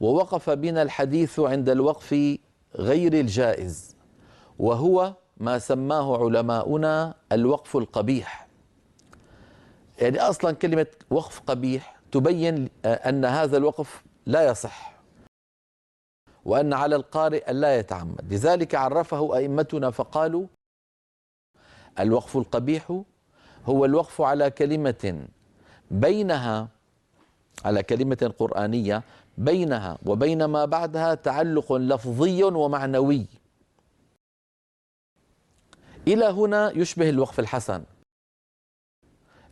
ووقف بنا الحديث عند الوقف غير الجائز، وهو ما سماه علماؤنا الوقف القبيح. يعني أصلا كلمة وقف قبيح تبين أن هذا الوقف لا يصح، وأن على القارئ أن لا يتعمد. لذلك عرفه أئمتنا فقالوا: الوقف القبيح هو الوقف على كلمة على كلمة قرآنية بينها وبين ما بعدها تعلق لفظي ومعنوي. إلى هنا يشبه الوقف الحسن.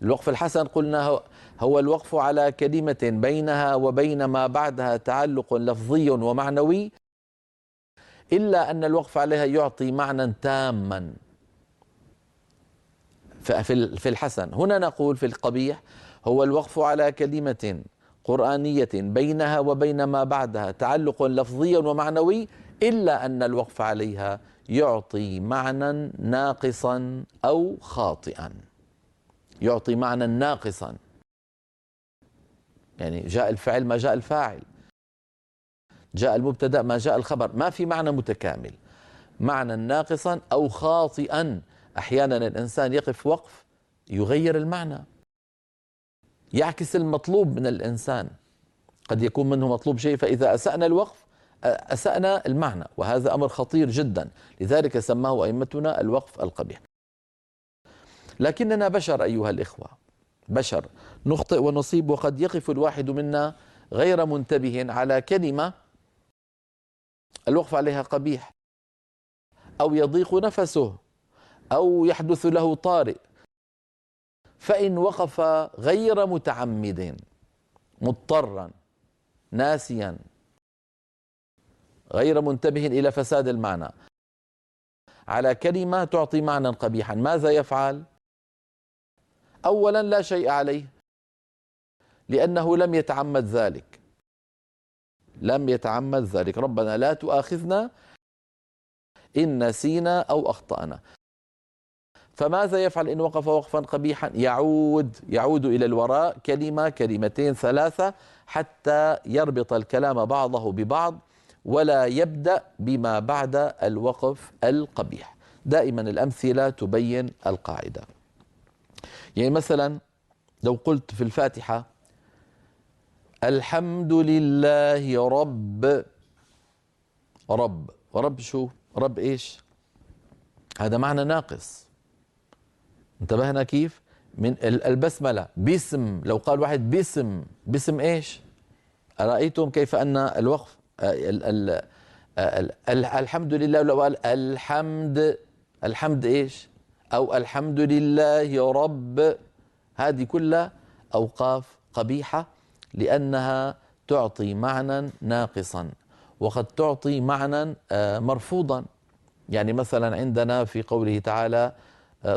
الوقف الحسن قلنا هو الوقف على كلمة بينها وبين ما بعدها تعلق لفظي ومعنوي، إلا أن الوقف عليها يعطي معنى تاما في الحسن. هنا نقول في القبيح هو الوقف على كلمة قرآنية بينها وبين ما بعدها تعلق لفظي ومعنوي، إلا أن الوقف عليها يعطي معنى ناقصا أو خاطئا. يعطي معنى ناقصا، يعني جاء الفعل ما جاء الفاعل، جاء المبتدأ ما جاء الخبر، ما في معنى متكامل، معنى ناقصا أو خاطئا. أحيانا الإنسان يقف وقف يغير المعنى، يعكس المطلوب من الإنسان. قد يكون منه مطلوب شيء، فإذا أسأنا الوقف أسأنا المعنى، وهذا أمر خطير جدا. لذلك سماه أئمتنا الوقف القبيح. لكننا بشر أيها الإخوة، بشر نخطئ ونصيب، وقد يقف الواحد منا غير منتبه على كلمة الوقف عليها قبيح، أو يضيق نفسه، أو يحدث له طارئ، فإن وقف غير متعمد مضطرا ناسيا غير منتبه إلى فساد المعنى على كلمة تعطي معنى قبيحا، ماذا يفعل؟ أولا لا شيء عليه، لأنه لم يتعمد ذلك. لم يتعمد ذلك. ربنا لا تؤاخذنا إن نسينا أو أخطأنا. فماذا يفعل إن وقف وقفا قبيحا؟ يعود إلى الوراء كلمة كلمتين ثلاثة حتى يربط الكلام بعضه ببعض، ولا يبدأ بما بعد الوقف القبيح. دائما الأمثلة تبين القاعدة. يعني مثلا لو قلت في الفاتحة: الحمد لله رب شو؟ رب إيش؟ هذا معنى ناقص. انتبهنا كيف؟ من البسملة باسم، لو قال واحد باسم إيش؟ أرأيتم كيف أن الوقف الحمد لله، لو قال الحمد إيش؟ أو الحمد لله رب، هذه كلها أوقاف قبيحة، لأنها تعطي معنى ناقصا، وقد تعطي معنى مرفوضا. يعني مثلا عندنا في قوله تعالى،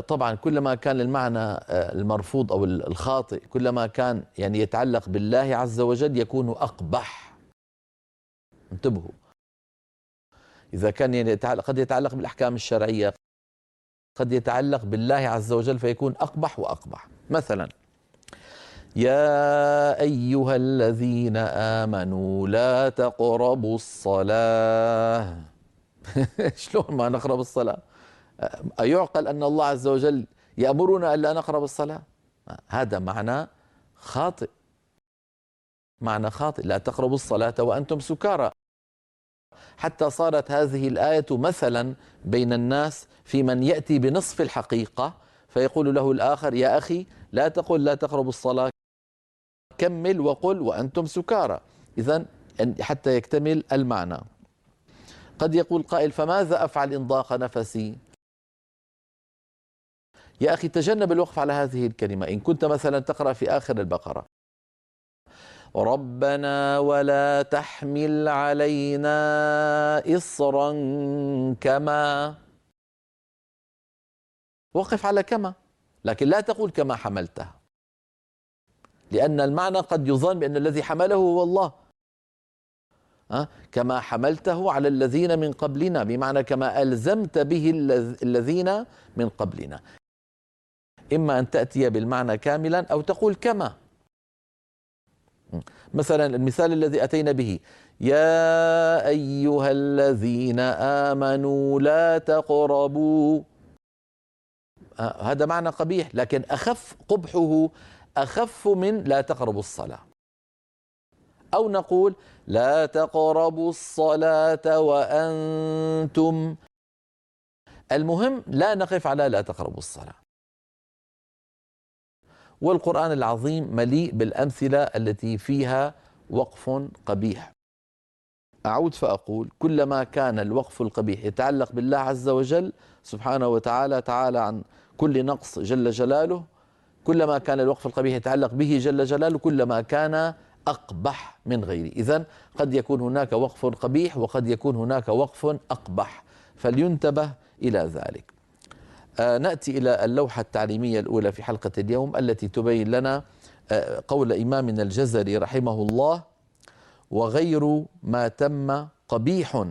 طبعا كلما كان المعنى المرفوض أو الخاطئ كلما كان يعني يتعلق بالله عز وجل يكون أقبح. انتبهوا، إذا كان يعني قد يتعلق بالأحكام الشرعية، قد يتعلق بالله عز وجل فيكون أقبح وأقبح. مثلا: يا أيها الذين آمنوا لا تقربوا الصلاة. شلون ما نقرب الصلاة؟ أيعقل أن الله عز وجل يأمرنا ألا نقرب الصلاة؟ هذا معنى خاطئ، معنى خاطئ. لا تقربوا الصلاة وأنتم سكارى. حتى صارت هذه الآية مثلا بين الناس في من يأتي بنصف الحقيقة فيقول له الآخر: يا أخي لا تقل لا تقربوا الصلاة، كمل وقل وأنتم سكارى. إذن حتى يكتمل المعنى. قد يقول قائل: فماذا أفعل إن ضاق نفسي؟ يا أخي تجنب الوقف على هذه الكلمة. إن كنت مثلا تقرأ في آخر البقرة: ربنا ولا تحمل علينا إصرا كما، وقف على كما، لكن لا تقول كما حملته، لأن المعنى قد يظن بأن الذي حمله هو الله. كما حملته على الذين من قبلنا، بمعنى كما ألزمت به الذين من قبلنا. إما أن تأتي بالمعنى كاملا أو تقول كما. مثلا المثال الذي أتينا به: يا أيها الذين آمنوا لا تقربوا، هذا معنى قبيح، لكن أخف قبحه، أخف من لا تقربوا الصلاة. أو نقول لا تقربوا الصلاة وأنتم، المهم لا نقف على لا تقربوا الصلاة. والقرآن العظيم مليء بالأمثلة التي فيها وقف قبيح. أعود فأقول: كلما كان الوقف القبيح يتعلق بالله عز وجل سبحانه وتعالى، تعالى عن كل نقص جل جلاله، كلما كان الوقف القبيح يتعلق به جل جلاله كلما كان أقبح من غيره. إذن قد يكون هناك وقف قبيح وقد يكون هناك وقف أقبح، فلينتبه إلى ذلك. نأتي إلى اللوحة التعليمية الأولى في حلقة اليوم التي تبين لنا قول إمامنا الجزري رحمه الله: وغير ما تم قبيح،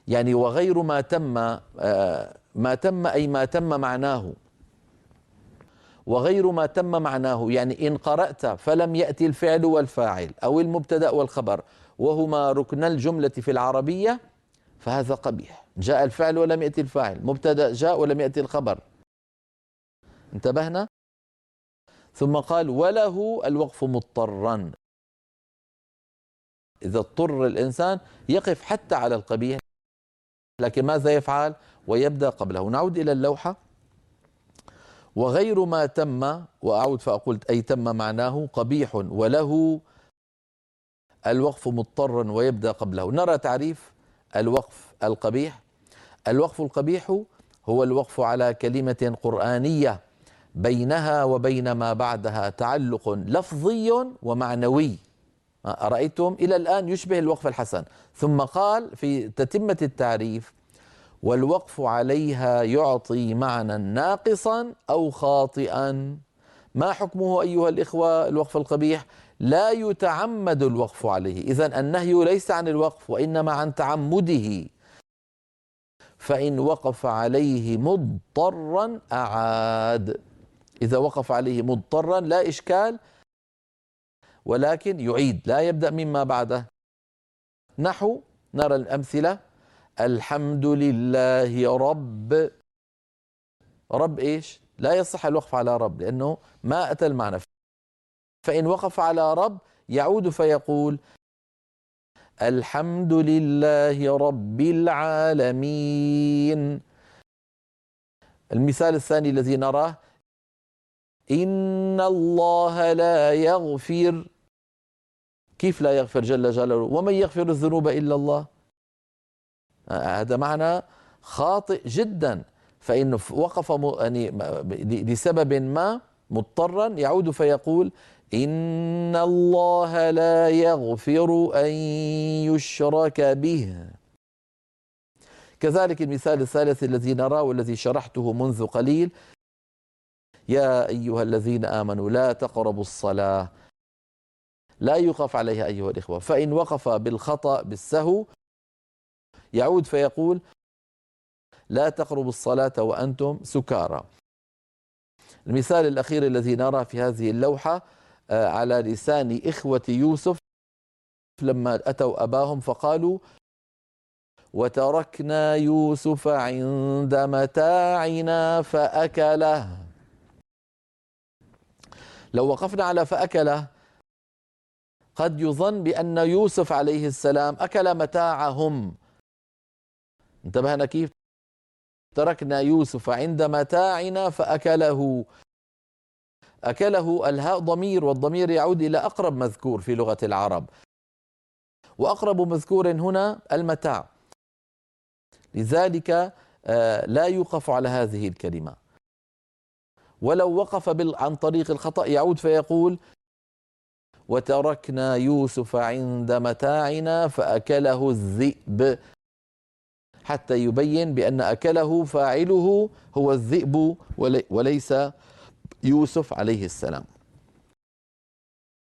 يعني وغير ما تم، ما تم أي ما تم معناه، وغير ما تم معناه يعني إن قرأت فلم يأتي الفعل والفاعل أو المبتدأ والخبر وهما ركن الجملة في العربية فهذا قبيح. جاء الفعل ولم يأتي الفاعل، مبتدأ جاء ولم يأتي الخبر. انتبهنا؟ ثم قال: وله الوقف مضطرا، إذا اضطر الإنسان يقف حتى على القبيح، لكن ماذا يفعل؟ ويبدأ قبله. نعود إلى اللوحة: وغير ما تم، وأعود فأقول أي تم معناه قبيح، وله الوقف مضطرا ويبدأ قبله. نرى تعريف الوقف القبيح. الوقف القبيح هو الوقف على كلمة قرآنية بينها وبين ما بعدها تعلق لفظي ومعنوي. أرأيتم إلى الآن يشبه الوقف الحسن. ثم قال في تتمة التعريف: والوقف عليها يعطي معنى ناقصا أو خاطئا. ما حكمه أيها الإخوة الوقف القبيح؟ لا يتعمد الوقف عليه، إذن النهي ليس عن الوقف وإنما عن تعمده. فإن وقف عليه مضطرا أعاد، إذا وقف عليه مضطرا لا إشكال، ولكن يعيد، لا يبدأ مما بعده. نحو نرى الأمثلة: الحمد لله رب، رب إيش؟ لا يصح الوقف على رب لأنه ما أتى المعنى. فإن وقف على رب يعود فيقول: الحمد لله رب العالمين. المثال الثاني الذي نراه: إن الله لا يغفر. كيف لا يغفر جل جلاله؟ ومن يغفر الذنوب إلا الله. هذا معنى خاطئ جدا. فإن وقف يعني لسبب ما مضطرا يعود فيقول: إن الله لا يغفر أن يشرك به. كذلك المثال الثالث الذي نراه والذي شرحته منذ قليل: يا أيها الذين آمنوا لا تقربوا الصلاة. لا يوقف عليها أيها الإخوة. فإن وقف بالخطأ بالسهو يعود فيقول: لا تقربوا الصلاة وأنتم سكارى. المثال الأخير الذي نرى في هذه اللوحة على لسان إخوة يوسف لما أتوا أباهم فقالوا: وتركنا يوسف عند متاعنا فأكله. لو وقفنا على فأكله قد يظن بأن يوسف عليه السلام أكل متاعهم. انتبهنا كيف؟ تركنا يوسف عند متاعنا فأكله. أكله الهاء ضمير، والضمير يعود إلى أقرب مذكور في لغة العرب، وأقرب مذكور هنا المتاع، لذلك لا يوقف على هذه الكلمة. ولو وقف عن طريق الخطأ يعود فيقول: وتركنا يوسف عند متاعنا فأكله الذئب، حتى يبين بأن أكله فاعله هو الذئب وليس يوسف عليه السلام.